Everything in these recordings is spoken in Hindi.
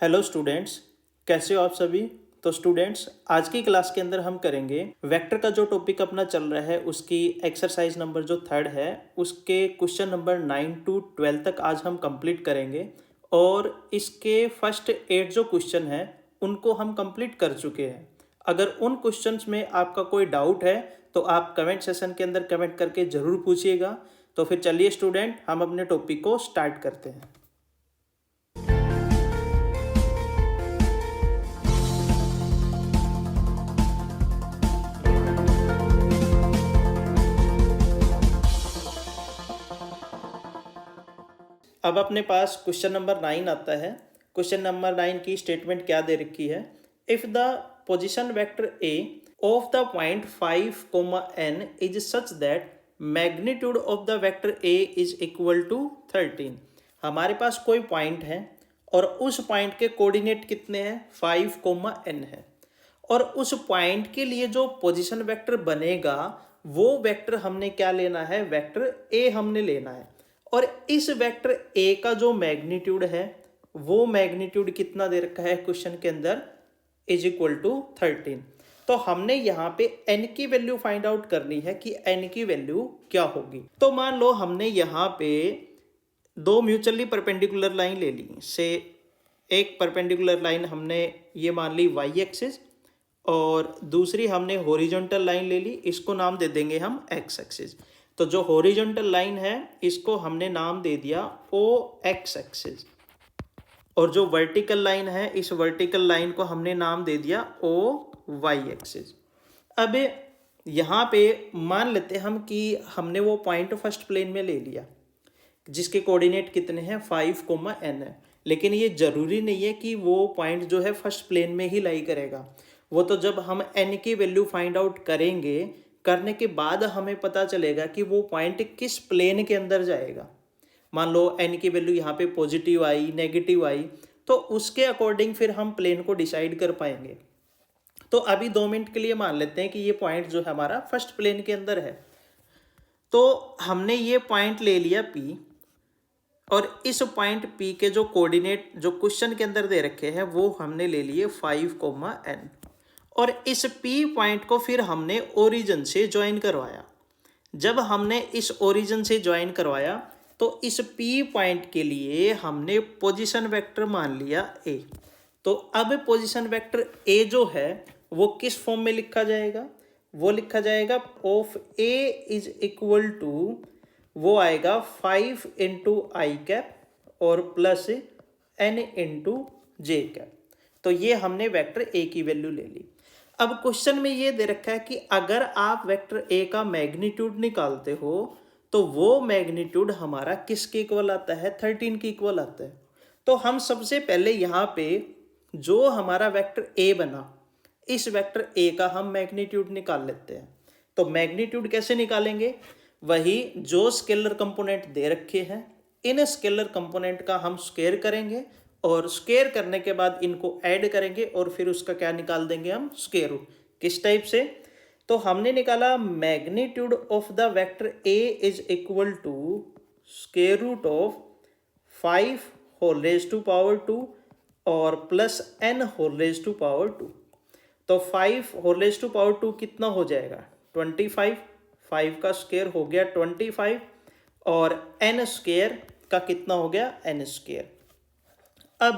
हेलो स्टूडेंट्स, कैसे हो आप सभी। तो स्टूडेंट्स, आज की क्लास के अंदर हम करेंगे वेक्टर का जो टॉपिक अपना चल रहा है उसकी एक्सरसाइज नंबर जो 3 है उसके क्वेश्चन नंबर 9 to 12 तक आज हम कंप्लीट करेंगे। और इसके फर्स्ट 8 जो क्वेश्चन हैं उनको हम कंप्लीट कर चुके हैं। अगर उन क्वेश्चंस में आपका कोई डाउट है तो आप कमेंट सेशन के अंदर कमेंट करके ज़रूर पूछिएगा। तो फिर चलिए स्टूडेंट, हम अपने टॉपिक को स्टार्ट करते हैं। अब अपने पास क्वेश्चन नंबर 9 आता है। क्वेश्चन नंबर 9 की स्टेटमेंट क्या दे रखी है। If the position vector A of the point 5, n is such that magnitude of the vector A is equal to 13। हमारे पास कोई पॉइंट है और उस पॉइंट के कोऑर्डिनेट कितने हैं, 5, n है। और उस पॉइंट के लिए जो पोजीशन वेक्टर बनेगा वो वेक्टर हमने क्या लेना है, वेक्टर ए हमने लेना है। और इस वेक्टर ए का जो मैग्नीट्यूड है वो मैग्नीट्यूड कितना दे रखा है क्वेश्चन के अंदर, इज इक्वल टू 13। तो हमने यहाँ पे n की वैल्यू फाइंड आउट करनी है कि n की वैल्यू क्या होगी। तो मान लो हमने यहाँ पे दो म्यूचुअली परपेंडिकुलर लाइन ले ली से, एक परपेंडिकुलर लाइन हमने ये मान ली y एक्सिस और दूसरी हमने हॉरिजॉन्टल लाइन ले ली, इसको नाम दे देंगे हम x एक्सिस। तो जो हॉरिजॉन्टल लाइन है इसको हमने नाम दे दिया ओ एक्स एक्सिस और जो वर्टिकल लाइन है इस वर्टिकल लाइन को हमने नाम दे दिया ओ वाई एक्सिस। अब यहाँ पे मान लेते हम कि हमने वो पॉइंट फर्स्ट प्लेन में ले लिया जिसके कोऑर्डिनेट कितने हैं, 5, n है। लेकिन ये जरूरी नहीं है कि वो पॉइंट जो है फर्स्ट प्लेन में ही लाई करेगा। वो तो जब हम n की वैल्यू फाइंड आउट करेंगे, करने के बाद हमें पता चलेगा कि वो पॉइंट किस प्लेन के अंदर जाएगा। मान लो n की वैल्यू यहाँ पे पॉजिटिव आई, नेगेटिव आई, तो उसके अकॉर्डिंग फिर हम प्लेन को डिसाइड कर पाएंगे। तो अभी 2 मिनट के लिए मान लेते हैं कि ये पॉइंट जो है हमारा फर्स्ट प्लेन के अंदर है। तो हमने ये पॉइंट ले लिया P और इस पॉइंट P के जो कोऑर्डिनेट जो क्वेश्चन के अंदर दे रखे हैं वो हमने ले लिए 5, n। और इस P पॉइंट को फिर हमने ओरिजिन से ज्वाइन करवाया। जब हमने इस ओरिजिन से ज्वाइन करवाया तो इस P पॉइंट के लिए हमने पोजीशन वेक्टर मान लिया A। तो अब पोजीशन वेक्टर A जो है वो किस फॉर्म में लिखा जाएगा, वो लिखा जाएगा of A is equal to, वो आएगा 5 इंटू आई कैप और प्लस n इंटू जे कैप। तो ये हमने वेक्टर A की वैल्यू ले ली। अब क्वेश्चन में ये दे रखा है कि अगर आप वेक्टर A का मैग्नीट्यूड निकालते हो तो वो मैग्नीट्यूड हमारा किसके इक्वल आता है, 13 के इक्वल आता है। तो हम सबसे पहले यहाँ पे जो हमारा वेक्टर A बना, इस वेक्टर A का हम मैग्नीट्यूड निकाल लेते हैं। तो मैग्नीट्यूड कैसे निकालेंगे, वही जो स्केलर कंपोनेंट दे रखे हैं इन स्केलर कंपोनेंट का हम स्क्वायर करेंगे और स्क्वायर करने के बाद इनको ऐड करेंगे और फिर उसका क्या निकाल देंगे हम, स्क्वायर रूट। किस टाइप से, तो हमने निकाला magnitude of the vector A is equal to square root of 5 whole raise to power 2 और plus n whole raise to power 2। तो 5 होल रेज टू पावर 2 कितना हो जाएगा, 25। 5 का स्क्वायर हो गया 25 और n स्क्वायर का कितना हो गया, n स्क्वायर। अब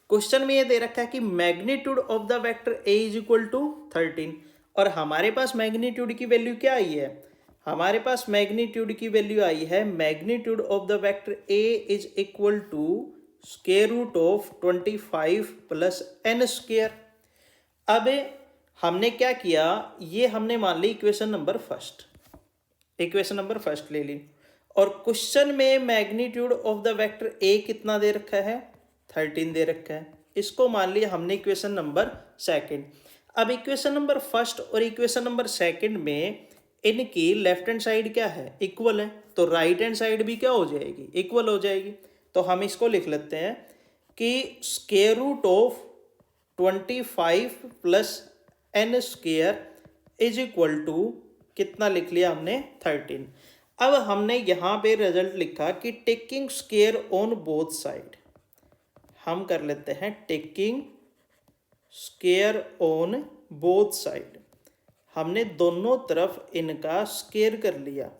क्वेश्चन में ये दे रखा है कि magnitude of the vector A is equal to 13 और हमारे पास मैग्नीट्यूड की वैल्यू क्या आई है, हमारे पास मैग्नीट्यूड की वैल्यू आई है magnitude of the vector A is equal to square root of 25 plus n square. अब हमने क्या किया, ये हमने मान ली इक्वेशन नंबर फर्स्ट ले ली और क्वेश्चन में magnitude of the vector A कितना दे रखा है, 13 दे रखा है। इसको मान लिया हमने इक्वेशन नंबर सेकंड। अब इक्वेशन नंबर फर्स्ट और इक्वेशन नंबर सेकंड में इनकी लेफ्ट हैंड साइड क्या है, इक्वल है, तो राइट हैंड साइड भी क्या हो जाएगी, इक्वल हो जाएगी। तो हम इसको लिख लेते हैं कि square root of 25 plus n square is equal to कितना लिख लिया हमने, 13। अब हमने यहाँ पे रिजल्ट लिखा कि taking square on both side, हम कर लेते हैं taking square on both side. हमने दोनों तरफ इनका स्केयर कर लिया।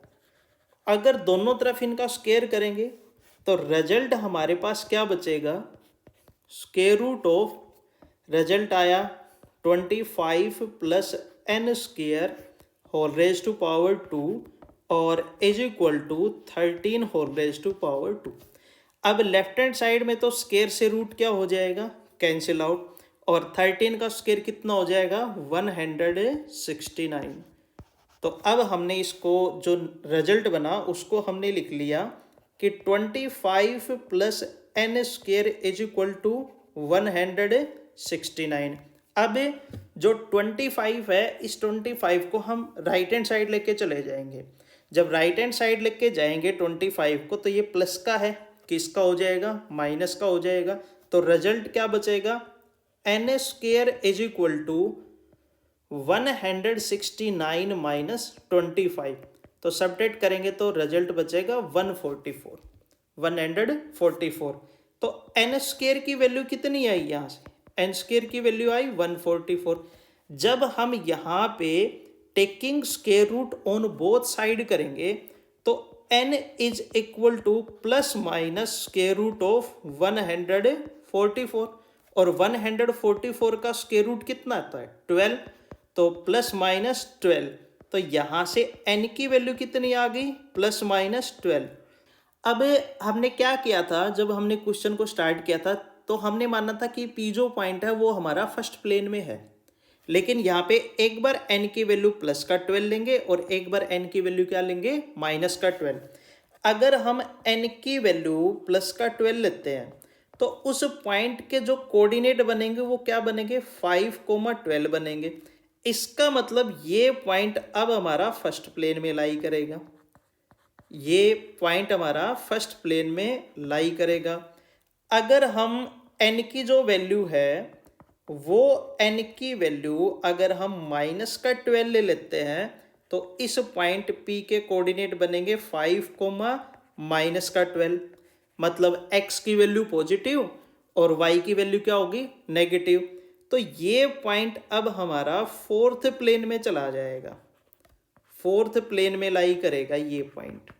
अगर दोनों तरफ इनका स्केयर करेंगे तो रिजल्ट हमारे पास क्या बचेगा, स्केयर रूट ऑफ, रिजल्ट आया 25 plus n square whole raise to power 2 और is equal to 13 whole raise to power 2। अब लेफ्ट हैंड साइड में तो स्केयर से रूट क्या हो जाएगा, कैंसिल आउट, और 13 का स्केयर कितना हो जाएगा 169। तो अब हमने इसको जो रिजल्ट बना उसको हमने लिख लिया कि 25 plus n square is equal to 169। अब जो 25 है, इस 25 को हम राइट हैंड साइड लेके चले जाएंगे। जब राइट हैंड साइड लेके जाएंगे 25 को, तो ये प्लस का है, किसका हो जाएगा, माइनस का हो जाएगा। तो रिजल्ट क्या बचेगा, n square is equal to 169 minus 25। तो सबट्रैक्ट करेंगे तो रिजल्ट बचेगा 144। तो n स्केयर की वैल्यू कितनी आई, यहाँ से n स्केयर की वैल्यू आई 144। जब हम यहाँ पे taking square root on both side करेंगे तो n is equal to plus minus square root of 144, और 144 का स्केयर रूट कितना आता है 12, तो प्लस माइनस 12। तो यहाँ से n की वैल्यू कितनी आ गई, प्लस माइनस 12। अब हमने क्या किया था, जब हमने क्वेश्चन को स्टार्ट किया था तो हमने माना था कि P जो पॉइंट है वो हमारा फर्स्ट प्लेन में है, लेकिन यहाँ पे एक बार n की वैल्यू प्लस का 12 लेंगे और एक बार n की वैल्यू क्या लेंगे, माइनस का 12। अगर हम n की वैल्यू प्लस का 12 लेते हैं तो उस पॉइंट के जो कोऑर्डिनेट बनेंगे वो क्या बनेंगे, 5,12 बनेंगे। इसका मतलब ये पॉइंट अब हमारा फर्स्ट प्लेन में लाई करेगा, ये पॉइंट हमारा फर्स्ट प्लेन में लाई करेगा। अगर हम n की जो वैल्यू है वो n की वैल्यू अगर हम माइनस का 12 ले लेते हैं तो इस पॉइंट P के कोऑर्डिनेट बनेंगे 5, माइनस का 12। मतलब x की वैल्यू पॉजिटिव और y की वैल्यू क्या होगी, नेगेटिव। तो ये पॉइंट अब हमारा फोर्थ प्लेन में चला जाएगा, फोर्थ प्लेन में लाई करेगा ये पॉइंट,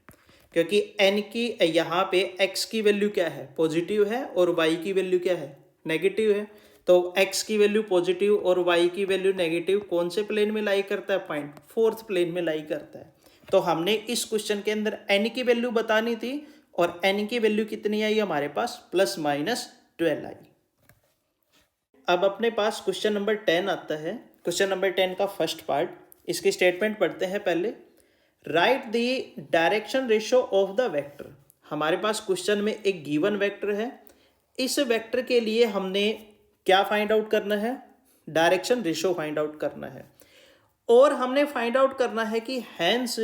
क्योंकि n की यहाँ पे x की वैल्यू क्या है, पॉजिटिव है, और y की वैल्यू क्या है, नेगेटिव है। तो x की वैल्यू पॉजिटिव और y की वैल्यू नेगेटिव कौन से प्लेन में लाई करता है, पॉइंट फोर्थ प्लेन में लाई करता है। तो हमने इस क्वेश्चन के अंदर n की वैल्यू बतानी थी और n की वैल्यू कितनी आई हमारे पास, प्लस माइनस 12 आई। अब अपने पास क्वेश्चन नंबर 10 आता है। क्वेश्चन नंबर 10 का फर्स्ट पार्ट, इसकी स्टेटमेंट पढ़ते हैं पहले। Right the direction ratio of the vector. हमारे पास क्वेश्चन में एक गिवन वेक्टर है, इस वेक्टर के लिए हमने क्या फाइंड आउट करना है, डायरेक्शन रेशियो फाइंड आउट करना है, और हमने फाइंड आउट करना है कि hence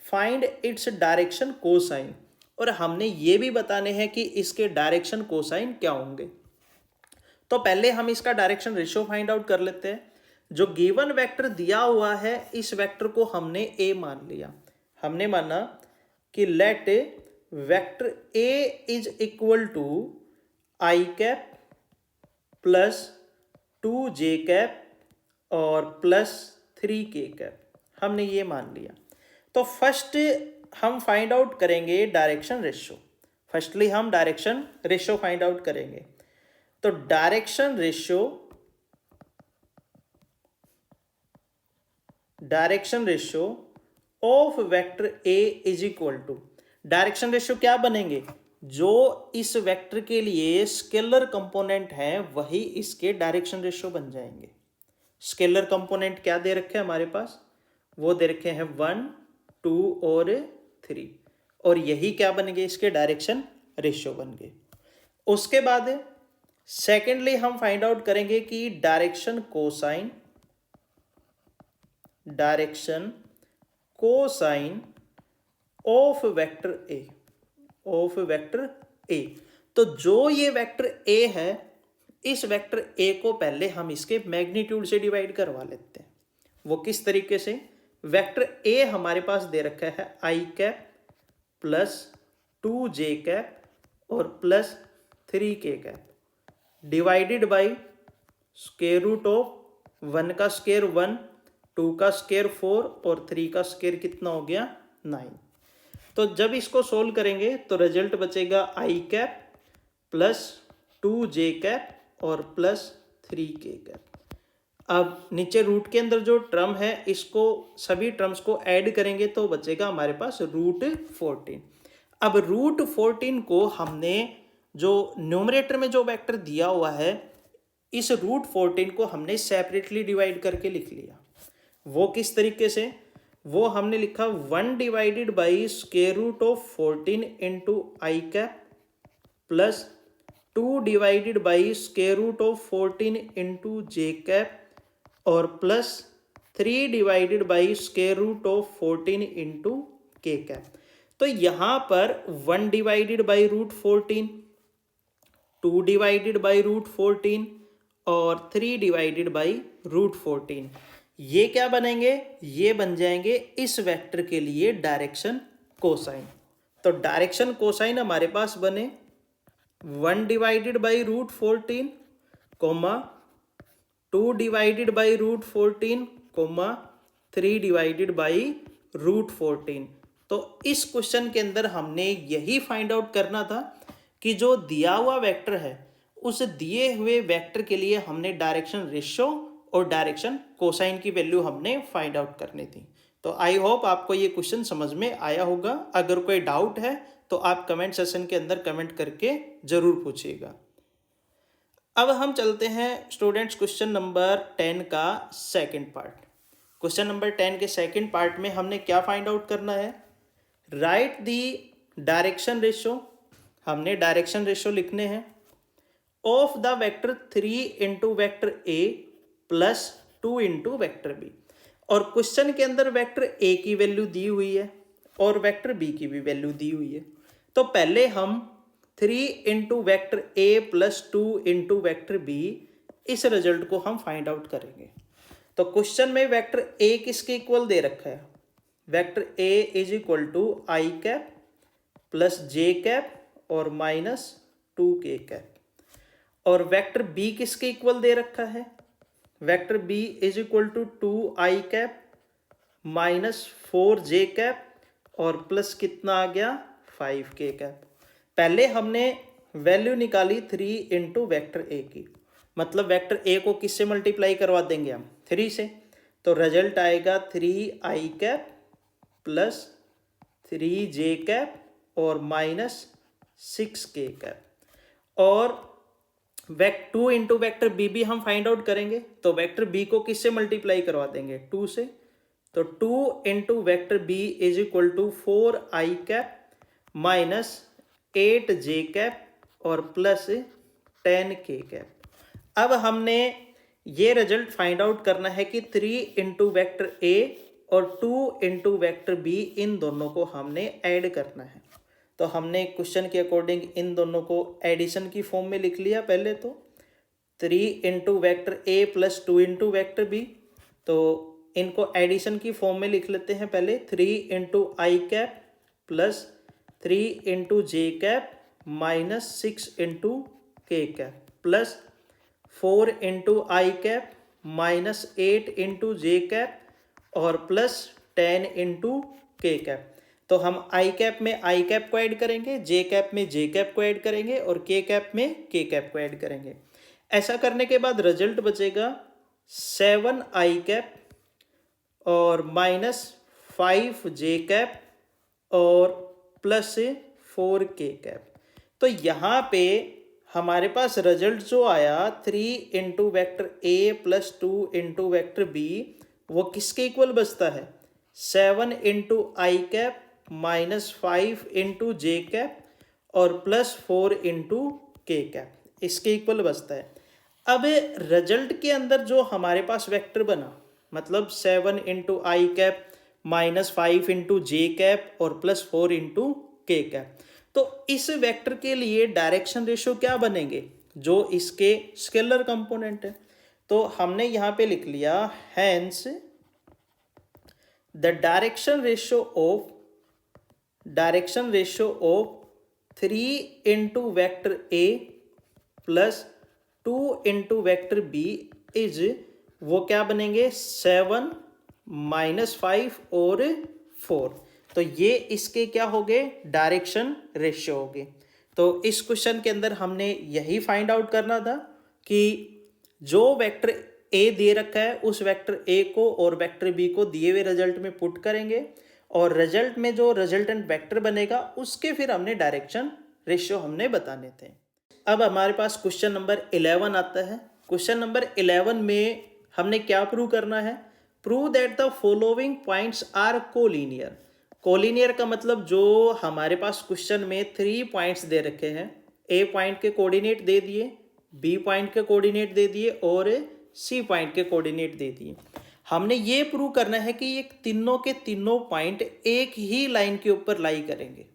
find its direction cosine, और हमने ये भी बताने हैं कि इसके डायरेक्शन कोसाइन क्या होंगे। तो पहले हम इसका डायरेक्शन रेशियो फाइंड आउट कर लेते हैं। जो गिवन वेक्टर दिया हुआ है इस वेक्टर को हमने a मान लिया। हमने माना कि let vector a is equal to i cap plus 2j cap और प्लस 3k कैप, हमने ये मान लिया। तो फर्स्ट हम फाइंड आउट करेंगे डायरेक्शन रेशियो। फर्स्टली हम डायरेक्शन रेशियो फाइंड आउट करेंगे। तो direction ratio of vector a is equal to, direction ratio क्या बनेंगे, जो इस वेक्टर के लिए स्केलर कंपोनेंट है वही इसके डायरेक्शन रेशियो बन जाएंगे। स्केलर कंपोनेंट क्या दे रखे हैं हमारे पास, वो दे रखे हैं 1, 2 और 3, और यही क्या बन गए, इसके डायरेक्शन रेशियो बन गए। उसके बाद सेकेंडली हम फाइंड आउट करेंगे कि direction cosine of vector A. तो जो ये वेक्टर ए है, इस वेक्टर ए को पहले हम इसके मैग्नीट्यूड से डिवाइड करवा लेते हैं। वो किस तरीके से, वेक्टर ए हमारे पास दे रखा है i cap plus 2j cap और plus 3k cap. Divided by square root of 1 का स्क्वायर 1, 2 का स्क्वायर 4 और 3 का स्क्वायर कितना हो गया 9। तो जब इसको सोल्व करेंगे तो रिजल्ट बचेगा i cap plus 2j cap और प्लस 3k कैप। अब नीचे रूट के अंदर जो टर्म है इसको सभी टर्म्स को ऐड करेंगे तो बचेगा हमारे पास रूट 14। अब रूट 14 को हमने जो न्यूमरेटर में जो वेक्टर दिया हुआ है इस रूट 14 को हमने सेपरेटली डिवाइड करके लिख लिया। वो किस तरीके से, वो हमने लिखा 1 divided by square root of 14 into I cap plus 2 divided by square root of 14 into J cap और plus 3 divided by square root of 14 into के कैप। तो यहाँ पर 1 divided by root 14, 2 divided by root 14 और 3 डिवाइडेड बाई रूट 14, ये क्या बनेंगे, ये बन जाएंगे इस वेक्टर के लिए डायरेक्शन कोसाइन। तो डायरेक्शन कोसाइन हमारे पास बने 1 divided by root 14 comma 2 divided by root 14 comma 3 divided by root 14। तो इस क्वेश्चन के अंदर हमने यही फाइंड आउट करना था कि जो दिया हुआ वेक्टर है उस दिए हुए वेक्टर के लिए हमने डायरेक्शन रेशियो और डायरेक्शन कोसाइन की वैल्यू हमने फाइंड आउट करनी थी। तो आई होप आपको ये क्वेश्चन समझ में आया होगा। अगर कोई डाउट है तो आप कमेंट सेशन के अंदर कमेंट करके जरूर पूछिएगा। अब हम चलते हैं स्टूडेंट्स क्वेश्चन नंबर 10 का सेकंड पार्ट। क्वेश्चन नंबर 10 के सेकंड पार्ट में हमने क्या फाइंड आउट करना है, राइट दी डायरेक्शन रेशियो। हमने डायरेक्शन रेशियो लिखने हैं of the vector 3 into vector A plus 2 into vector B. और क्वेश्चन के अंदर वेक्टर ए की वैल्यू दी हुई है और वेक्टर बी की भी वैल्यू दी हुई है। तो पहले हम 3 into vector A plus 2 into vector B इस रिजल्ट को हम फाइंड आउट करेंगे। तो क्वेश्चन में वेक्टर ए किसके इक्वल दे रखा है, vector A is equal to i cap plus j cap और माइनस 2k कैप। और वेक्टर बी किसके इक्वल दे रखा है, vector B is equal to 2i cap minus 4j cap और प्लस कितना आ गया 5k कैप। पहले हमने वैल्यू निकाली 3 इंटू वेक्टर ए की, मतलब वेक्टर ए को किससे मल्टीप्लाई करवा देंगे हम 3 से। तो रिजल्ट आएगा 3i cap plus 3j cap और माइनस 6k कैप। और 2 इंटू वेक्टर बी भी हम फाइंड आउट करेंगे। तो वेक्टर बी को किससे मल्टीप्लाई करवा देंगे 2 से। तो 2 into vector B is equal to 4i cap minus 8j cap और प्लस 10k कैप। अब हमने ये रिजल्ट फाइंड आउट करना है कि 3 इंटू वेक्टर ए और 2 इंटू वेक्टर बी इन दोनों को हमने ऐड करना है। तो हमने क्वेश्चन के अकॉर्डिंग इन दोनों को एडिशन की फॉर्म में लिख लिया। पहले तो 3 into vector A plus 2 into vector B, तो इनको एडिशन की फॉर्म में लिख लेते हैं। पहले 3 इंटू आई कैप प्लस 3 इंटू जे कैप माइनस 6 इंटू के कैप प्लस 4 इंटू आई कैप माइनस 8 इंटू जे कैप और प्लस 10 इंटू के कैप। तो हम आई कैप में आई कैप को ऐड करेंगे, जे कैप में जे कैप को ऐड करेंगे और के कैप में के कैप को ऐड करेंगे। ऐसा करने के बाद रिजल्ट बचेगा 7i कैप और माइनस 5j कैप और प्लस 4k कैप। तो यहाँ पे हमारे पास रिजल्ट जो आया 3 into vector A plus 2 into vector B वो किसके इक्वल बचता है 7 इंटू आई कैप माइनस 5 इंटू जे कैप और प्लस 4 इंटू के कैप, इसके इक्वल बचता है। अब रिजल्ट के अंदर जो हमारे पास वेक्टर बना, मतलब 7 इंटू आई कैप माइनस 5 इंटू जे कैप और प्लस 4 इंटू के कैप, तो इस वेक्टर के लिए डायरेक्शन रेशियो क्या बनेंगे, जो इसके स्केलर कंपोनेंट है। तो हमने यहाँ पे लिख लिया hence the direction ratio of 3 into vector A plus 2 into vector B is, वो क्या बनेंगे 7 -5 और 4। तो ये इसके क्या हो गए डायरेक्शन रेशियो हो गए। तो इस क्वेश्चन के अंदर हमने यही फाइंड आउट करना था कि जो वेक्टर ए दे रखा है उस वेक्टर ए को और वेक्टर बी को दिए हुए रिजल्ट में पुट करेंगे और रिजल्ट में जो रिजल्टेंट वेक्टर बनेगा उसके फिर हमने डायरेक्शन रेशियो हमने बताने थे। अब हमारे पास क्वेश्चन नंबर 11 आता है। क्वेश्चन नंबर 11 में हमने क्या प्रूव करना है, prove that the following points are collinear. Collinear का मतलब जो हमारे पास क्वेश्चन में 3 पॉइंट्स दे रखे हैं, ए पॉइंट के कोऑर्डिनेट दे दिए, बी पॉइंट के कोऑर्डिनेट दे दिए और सी पॉइंट के कोऑर्डिनेट दे दिए। हमने ये प्रूव करना है कि ये तीनों के तीनों पॉइंट एक ही लाइन के ऊपर लाई करेंगे।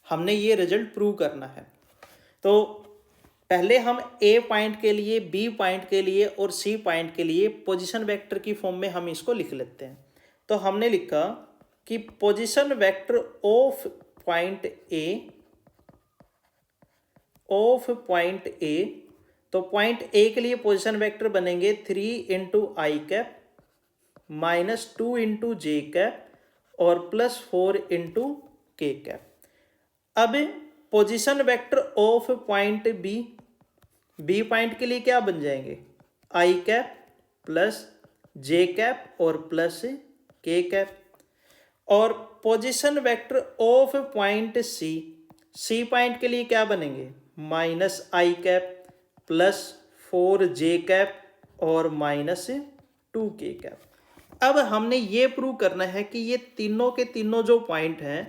हमने ये रिजल्ट प्रूव करना है। तो पहले हम ए पॉइंट के लिए, बी पॉइंट के लिए और सी पॉइंट के लिए पोजीशन वेक्टर की फॉर्म में हम इसको लिख लेते हैं। तो हमने लिखा कि position vector of point A, तो पॉइंट ए के लिए पोजीशन वेक्टर बनेंगे 3 इंटू आई कैप -2 इंटू जे कैप और +4 इंटू के कैप। अब position vector of point B point के लिए क्या बन जाएंगे i cap plus j cap और प्लस के कैप। और position vector of point C point के लिए क्या बनेंगे -आई कैप +4 जे कैप और -2 के कैप। अब हमने ये प्रूव करना है कि ये तीनों के तीनों जो पॉइंट हैं,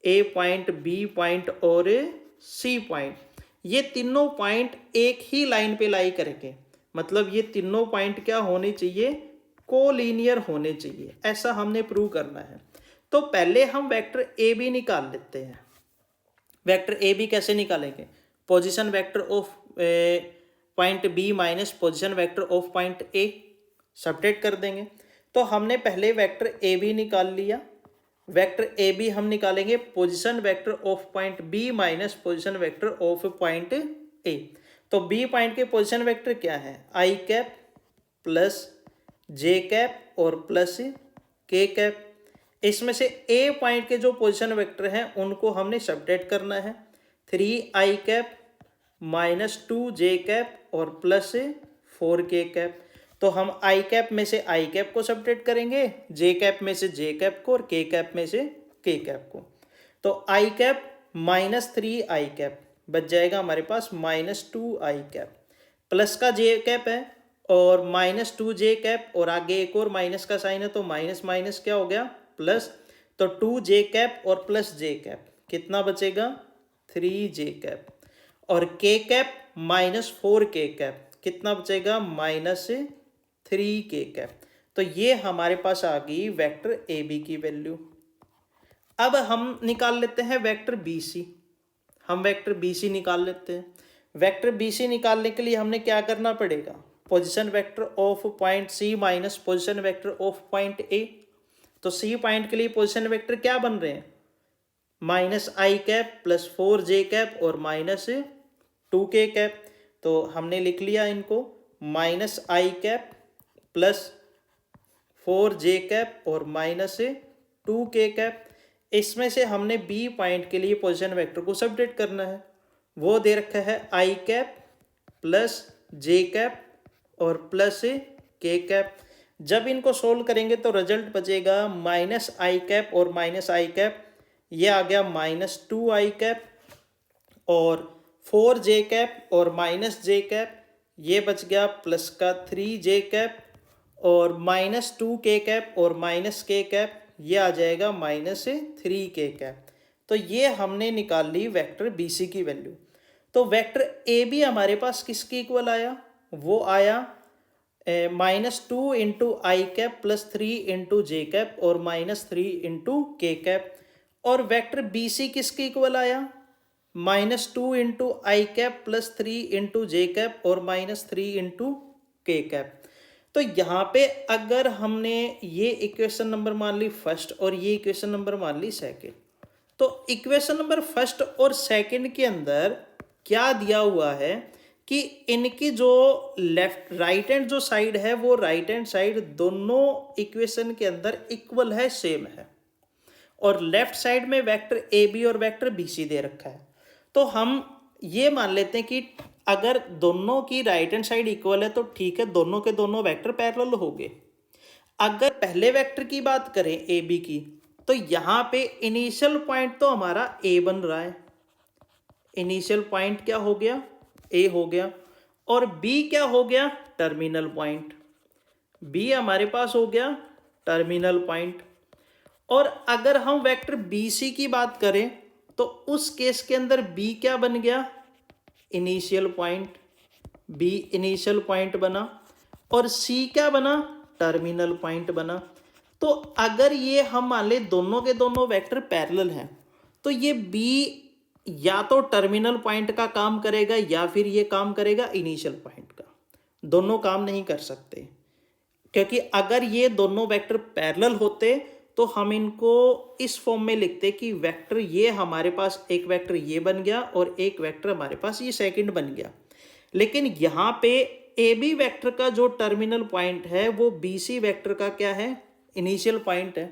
ए पॉइंट, बी पॉइंट और सी पॉइंट, ये तीनों पॉइंट एक ही लाइन पे लाई करेंगे। मतलब ये तीनों पॉइंट क्या होने चाहिए, कोलिनियर होने चाहिए, ऐसा हमने प्रूव करना है। तो पहले हम वेक्टर ए बी निकाल लेते हैं। वेक्टर ए बी कैसे निकालेंगे, position vector of point B minus position vector of point A, subtract कर देंगे। तो हमने पहले वेक्टर ए बी निकाल लिया। वेक्टर ए बी हम निकालेंगे position vector of point B minus position vector of point A. तो बी पॉइंट के पोजीशन वेक्टर क्या है, i cap plus j cap और प्लस के कैप। इसमें से ए पॉइंट के जो पोजीशन वेक्टर हैं उनको हमने सब्ट्रैक्ट करना है, 3 आई कैप -2 जे कैप और +4 के कैप। तो हम आई कैप में से आई कैप को सब्ट्रैक्ट करेंगे, जे कैप में से जे कैप को और के कैप में से के कैप को। तो आई कैप -3 आई कैप बच जाएगा हमारे पास -2 आई कैप, प्लस का जे कैप है और -2 जे कैप और आगे एक और माइनस का साइन है तो माइनस माइनस क्या हो गया प्लस। तो 2 जे कैप और प्लस जे कैप कितना बचेगा 3 जे कैप और के कैप -4 के कैप कितना बचेगा -3 के कैप। तो ये हमारे पास आ गई वेक्टर ए बी की वैल्यू। अब हम निकाल लेते हैं वेक्टर बी सी। हम वेक्टर बी सी निकाल लेते हैं। वेक्टर बी सी निकालने के लिए हमने क्या करना पड़ेगा, position vector of point C minus position vector of point A. तो सी पॉइंट के लिए पोजीशन वेक्टर क्या बन रहे हैं, -आई कैप +4 जे कैप और -2 के कैप। तो हमने लिख लिया इनको, -आई कैप +4 जे कैप और -2 के कैप। इसमें से हमने बी पॉइंट के लिए पोजीशन वेक्टर को सब्ट्रैक्ट करना है। वो दे रखा है i cap plus j cap और प्लस के कैप। जब इनको सोल्व करेंगे तो रिजल्ट बचेगा -आई कैप और -आई कैप, ये आ गया -2 आई कैप और 4 जे कैप और -जे कैप, ये बच गया प्लस का 3 जे कैप और -2 के कैप और -के कैप, ये आ जाएगा -3 के कैप। तो ये हमने निकाल ली वेक्टर बी सी की वैल्यू। तो वेक्टर ए बी हमारे पास किसके इक्वल आया, वो आया -2 इंटू आई कैप +3 इंटू जे कैप और -3 इंटू के कैप। और वेक्टर बी सी किसके इक्वल आया, -2 इंटू आई कैप +3 इंटू जे कैप और -3 इंटू के कैप। तो यहाँ पे अगर हमने ये इक्वेशन नंबर मान ली फर्स्ट और ये इक्वेशन नंबर मान ली सेकंड, तो इक्वेशन नंबर फर्स्ट और सेकंड के अंदर क्या दिया हुआ है कि इनकी जो लेफ्ट राइट हैंड जो साइड है वो राइट हैंड साइड दोनों इक्वेशन के अंदर इक्वल है, सेम है, और लेफ्ट साइड में वेक्टर ए बी और वेक्टर बी सी दे रखा है। तो हम ये मान लेते हैं कि अगर दोनों की राइट हैंड साइड इक्वल है तो ठीक है, दोनों के दोनों वेक्टर पैरेलल हो गए। अगर पहले वेक्टर की बात करें ए बी की, तो यहाँ पे इनिशियल पॉइंट तो हमारा ए बन रहा है, इनिशियल पॉइंट क्या हो गया, ए हो गया, और बी क्या हो गया, टर्मिनल पॉइंट, बी हमारे पास हो गया टर्मिनल पॉइंट। और अगर हम वेक्टर बी सी की बात करें तो उस केस के अंदर बी क्या बन गया, initial point, B initial point बना, और सी क्या बना, टर्मिनल पॉइंट बना। तो अगर ये हम मान ले दोनों के दोनों वेक्टर पैरेलल हैं तो ये बी या तो टर्मिनल पॉइंट का काम करेगा या फिर ये काम करेगा इनिशियल पॉइंट का, दोनों काम नहीं कर सकते। क्योंकि अगर ये दोनों वेक्टर पैरेलल होते तो हम इनको इस फॉर्म में लिखते कि वेक्टर ये हमारे पास एक वेक्टर ये बन गया और एक वेक्टर हमारे पास ये सेकंड बन गया। लेकिन यहाँ पे ए बी वेक्टर का जो टर्मिनल पॉइंट है वो बी सी वेक्टर का क्या है, इनिशियल पॉइंट है।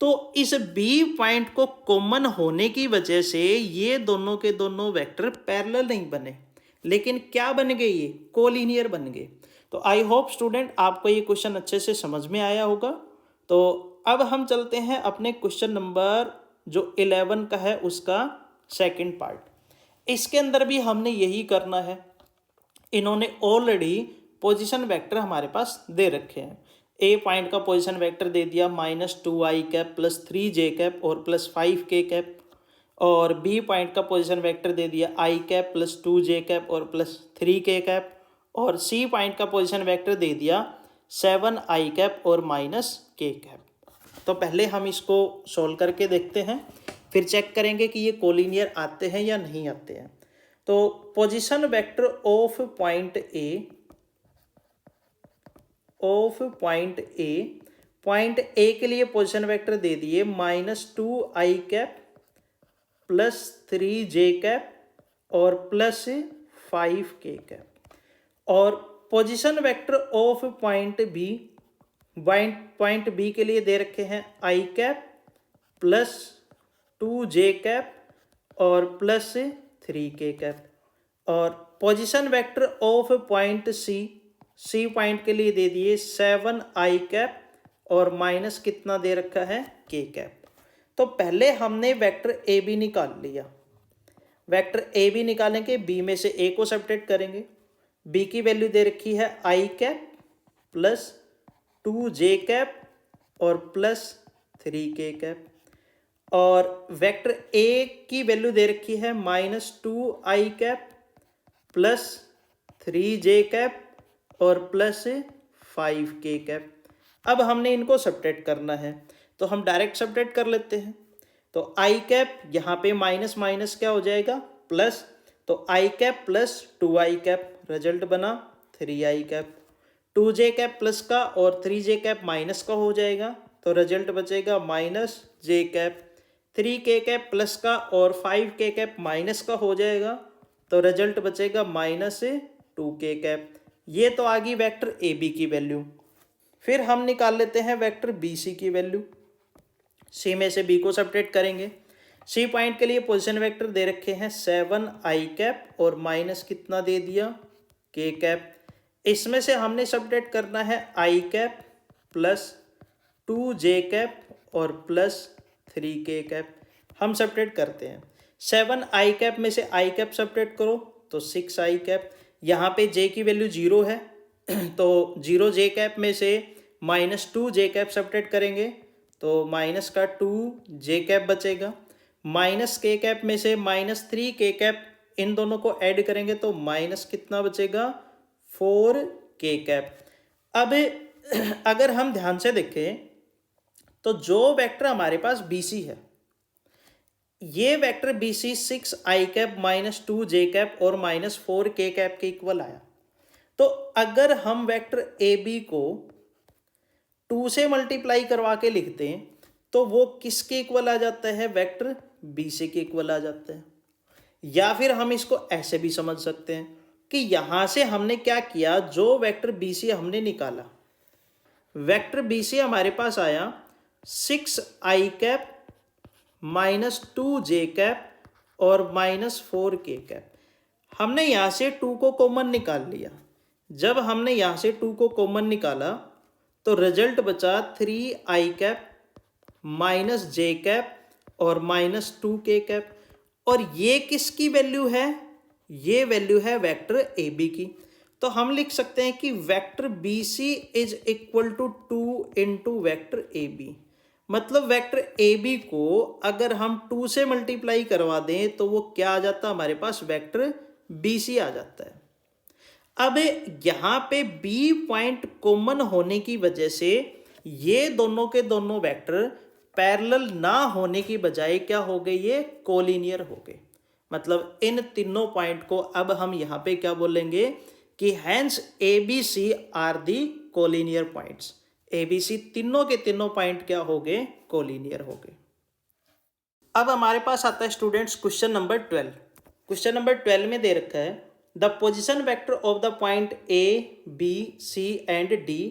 तो इस बी पॉइंट को कॉमन होने की वजह से ये दोनों के दोनों वेक्टर पैरेलल नहीं बने, लेकिन क्या बन गए, ये कोलिनियर बन गए। तो आई होप स्टूडेंट आपको ये क्वेश्चन अच्छे से समझ में आया होगा। तो अब हम चलते हैं अपने क्वेश्चन नंबर जो 11 का है उसका सेकंड पार्ट। इसके अंदर भी हमने यही करना है। इन्होंने ऑलरेडी पोजीशन वेक्टर हमारे पास दे रखे हैं। ए पॉइंट का पोजीशन वेक्टर दे दिया -2i कैप +3j कैप और +5k कैप, और बी पॉइंट का पोजीशन वेक्टर दे दिया i कैप +2j कैप और +3k कैप, और सी पॉइंट का पोजीशन वेक्टर दे दिया 7i कैप और -k कैप। तो पहले हम इसको सोल्व करके देखते हैं, फिर चेक करेंगे कि ये कोलिनियर आते हैं या नहीं आते हैं। तो position vector of point A के लिए पोजीशन वेक्टर दे दिए -2i कैप +3j कैप और +5k कैप, और position vector of point B के लिए दे रखे हैं i कैप +2j कैप और +3k कैप, और position vector of point C point के लिए दे दिए 7i कैप और माइनस कितना दे रखा है, k कैप। तो पहले हमने वेक्टर ए बी निकाल लिया। वेक्टर ए बी निकालें के बी में से ए को सब्ट्रैक्ट करेंगे। बी की वैल्यू दे रखी है i कैप +2j कैप और +3k कैप, और वेक्टर ए की वैल्यू दे रखी है -2i कैप +3j कैप और +5k कैप। अब हमने इनको सब्ट्रैक्ट करना है तो हम डायरेक्ट सब्ट्रैक्ट कर लेते हैं। तो i कैप यहाँ पे माइनस माइनस क्या हो जाएगा, प्लस, तो i cap +2i cap result बना 3i cap, 2j cap plus का और 3j कैप माइनस का हो जाएगा तो रिजल्ट बचेगा -j cap, 3k cap plus का और 5k कैप माइनस का हो जाएगा तो रिजल्ट बचेगा -2k कैप। ये तो आ गई वेक्टर ए बी की वैल्यू। फिर हम निकाल लेते हैं वेक्टर बी सी की वैल्यू। सी में से बी को सब्ट्रैक्ट करेंगे। सी पॉइंट के लिए पोजीशन वेक्टर दे रखे हैं 7i कैप और माइनस कितना दे दिया, k कैप। इसमें से हमने सब्ट्रैक्ट करना है i कैप +2j कैप और +3k कैप। हम सब्ट्रैक्ट करते हैं। 7i कैप में से i कैप सब्ट्रैक्ट करो तो 6i कैप। यहाँ पे j की वैल्यू 0 है तो 0j कैप में से -2j कैप सब्ट्रैक्ट करेंगे तो माइनस का 2j कैप बचेगा। -k कैप में से -3k कैप, इन दोनों को ऐड करेंगे तो माइनस कितना बचेगा, 4k कैप। अब अगर हम ध्यान से देखें तो जो वेक्टर हमारे पास BC है, ये vector BC 6i cap -2j cap और -4k कैप के इक्वल आया। तो अगर हम वेक्टर AB को 2 से मल्टीप्लाई करवा के लिखते हैं तो वो किसके इक्वल आ जाता है, वेक्टर BC के इक्वल आ जाता है। या फिर हम इसको ऐसे भी समझ सकते हैं कि यहाँ से हमने क्या किया, जो वेक्टर बी सी हमने निकाला, वेक्टर बी सी हमारे पास आया 6i cap minus 2j cap और माइनस 4k कैप। हमने यहाँ से 2 को कॉमन निकाल लिया। जब हमने यहाँ से 2 को कॉमन निकाला तो रिजल्ट बचा 3i cap minus j cap और माइनस 2k कैप। और ये किसकी वैल्यू है, ये वैल्यू है वेक्टर ए बी की। तो हम लिख सकते हैं कि vector B C is equal to 2 into vector A B. मतलब वेक्टर ए बी को अगर हम 2 से मल्टीप्लाई करवा दें तो वो क्या आ जाता है, हमारे पास वेक्टर बी सी आ जाता है। अब यहाँ पे बी पॉइंट कॉमन होने की वजह से ये दोनों के दोनों वेक्टर पैरेलल ना होने की बजाय क्या हो गए, ये कोलिनियर हो गए। मतलब इन तीनों पॉइंट को अब हम यहाँ पे क्या बोलेंगे कि hence A B C are the collinear points. A B C तीनों के तीनों पॉइंट क्या हो गए, कोलिनियर हो गए। अब हमारे पास आता है students question number 12। Question number 12 में दे रखा है the position vector of the point A B C and D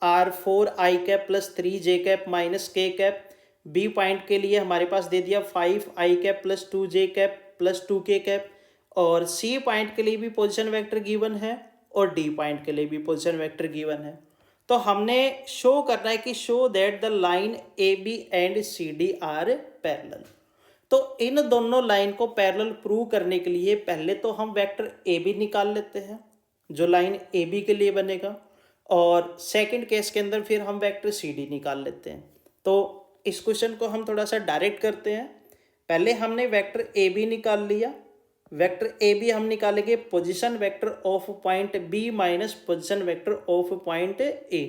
are 4i cap plus 3j cap minus k cap. B point के लिए हमारे पास दे दिया 5i cap plus 2j cap plus 2k cap. और सी पॉइंट के लिए भी पोजिशन वेक्टर गिवन है और डी पॉइंट के लिए भी पोजिशन वेक्टर गिवन है। तो हमने शो करना है कि show that the line A B and C D are parallel. तो इन दोनों लाइन को पैरेलल प्रूव करने के लिए पहले तो हम वेक्टर ए बी निकाल लेते हैं जो लाइन ए बी के लिए बनेगा, और सेकंड केस के अंदर फिर हम वेक्टर सी डी निकाल लेते हैं। तो इस क्वेश्चन को हम थोड़ा सा डायरेक्ट करते हैं। पहले हमने वेक्टर ए बी निकाल लिया। वेक्टर ए बी हम निकालेंगे position vector of point B minus position vector of point A.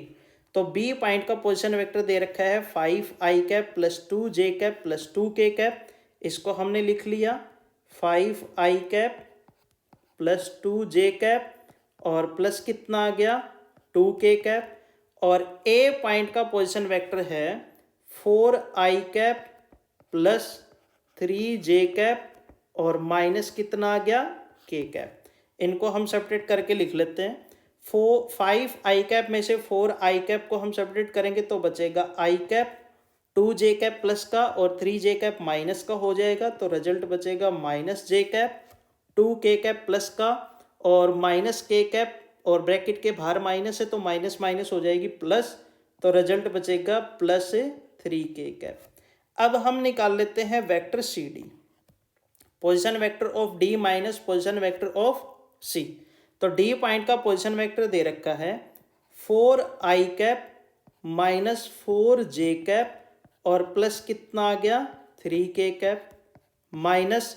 तो बी पॉइंट का पोजीशन वेक्टर दे रखा है 5i cap plus 2j cap plus 2k cap. इसको हमने लिख लिया 5i cap plus 2j cap और प्लस कितना आ गया 2k कैप। और ए पॉइंट का पोजीशन वेक्टर है 4i cap plus 3j cap और माइनस कितना आ गया k कैप। इनको हम सेपरेट करके लिख लेते हैं। 5i कैप में से 4i कैप को हम सेपरेट करेंगे तो बचेगा i cap, 2j cap plus का और 3j कैप माइनस का हो जाएगा तो रिजल्ट बचेगा minus j cap, 2k cap plus का और माइनस k कैप और ब्रैकेट के बाहर माइनस है तो माइनस माइनस हो जाएगी प्लस, तो रिजल्ट बचेगा प्लस 3k कैप। अब हम निकाल लेते हैं vector C D, position vector of D minus position vector of C. तो डी पॉइंट का पोजिशन वेक्टर दे रखा है 4i cap minus 4j cap और प्लस कितना आ गया 3k कैप, माइनस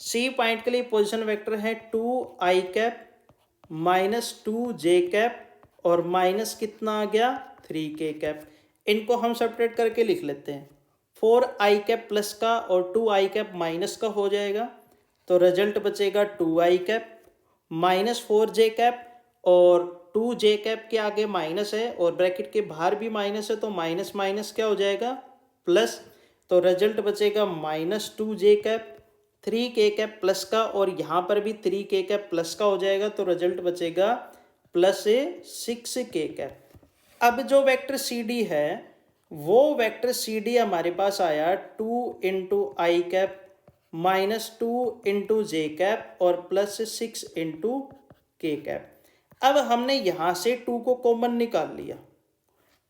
सी पॉइंट के लिए पोजिशन वेक्टर है 2i cap minus 2j cap और माइनस कितना आ गया 3k कैप। इनको हम सेपरेट करके लिख लेते हैं। 4i कैप प्लस का और 2i कैप माइनस का हो जाएगा तो रिजल्ट बचेगा 2i cap minus 4j cap और 2j कैप के आगे माइनस है और ब्रैकेट के बाहर भी माइनस है तो माइनस माइनस क्या हो जाएगा प्लस, तो रिजल्ट बचेगा minus 2j cap, 3k cap plus का और यहाँ पर भी 3k कैप प्लस का हो जाएगा तो रिजल्ट बचेगा प्लस 6k कैप। अब जो वेक्टर सी डी है वो वेक्टर सी डी हमारे पास आया 2 इंटू आई कैप माइनस 2 इंटू जे कैप और प्लस 6 इंटू के कैप। अब हमने यहाँ से 2 को कॉमन निकाल लिया।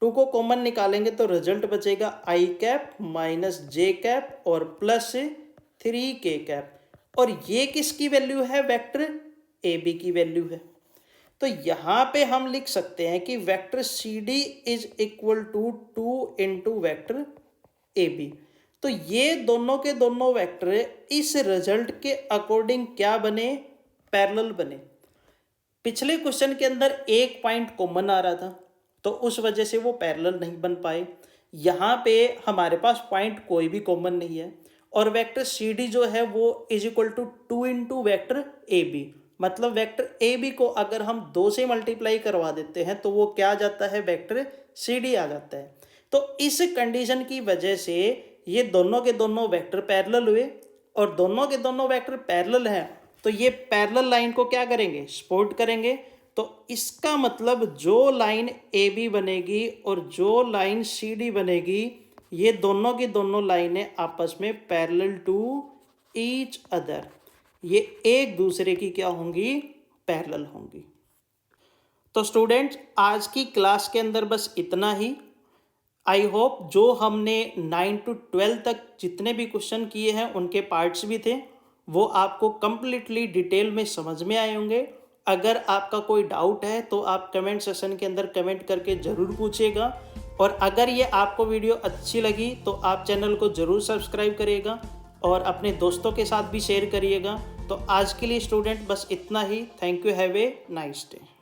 2 को कॉमन निकालेंगे तो रिजल्ट बचेगा i cap minus j cap और प्लस 3k कैप। और ये किसकी वैल्यू है, वेक्टर ए बी की वैल्यू है। तो यहाँ पे हम लिख सकते हैं कि vector C D is equal to 2 into vector A B. तो ये दोनों के दोनों वेक्टर इस रिजल्ट के अकॉर्डिंग क्या बने, पैरेलल बने। पिछले क्वेश्चन के अंदर एक पॉइंट कॉमन आ रहा था तो उस वजह से वो पैरेलल नहीं बन पाए। यहाँ पे हमारे पास पॉइंट कोई भी कॉमन नहीं है और वेक्टर सी डी जो है वो is equal to 2 into vector A B. मतलब वेक्टर ए बी को अगर हम 2 से मल्टीप्लाई करवा देते हैं तो वो क्या आ जाता है, वेक्टर सी डी आ जाता है। तो इस कंडीशन की वजह से ये दोनों के दोनों वेक्टर पैरेलल हुए और दोनों के दोनों वेक्टर पैरेलल हैं तो ये पैरेलल लाइन को क्या करेंगे, सपोर्ट करेंगे। तो इसका मतलब जो लाइन ए बी बनेगी और जो लाइन सी डी बनेगी, ये दोनों की दोनों लाइनें आपस में पैरेलल टू ईच अदर, ये एक दूसरे की क्या होंगी, पैरेलल होंगी। तो स्टूडेंट्स आज की क्लास के अंदर बस इतना ही। आई होप जो हमने 9 to 12 तक जितने भी क्वेश्चन किए हैं उनके पार्ट्स भी थे वो आपको कंप्लीटली डिटेल में समझ में आए होंगे। अगर आपका कोई डाउट है तो आप कमेंट सेशन के अंदर कमेंट करके ज़रूर पूछिएगा। और अगर ये आपको वीडियो अच्छी लगी तो आप चैनल को ज़रूर सब्सक्राइब करिएगा और अपने दोस्तों के साथ भी शेयर करिएगा। तो आज के लिए स्टूडेंट बस इतना ही। Thank you, have a nice day.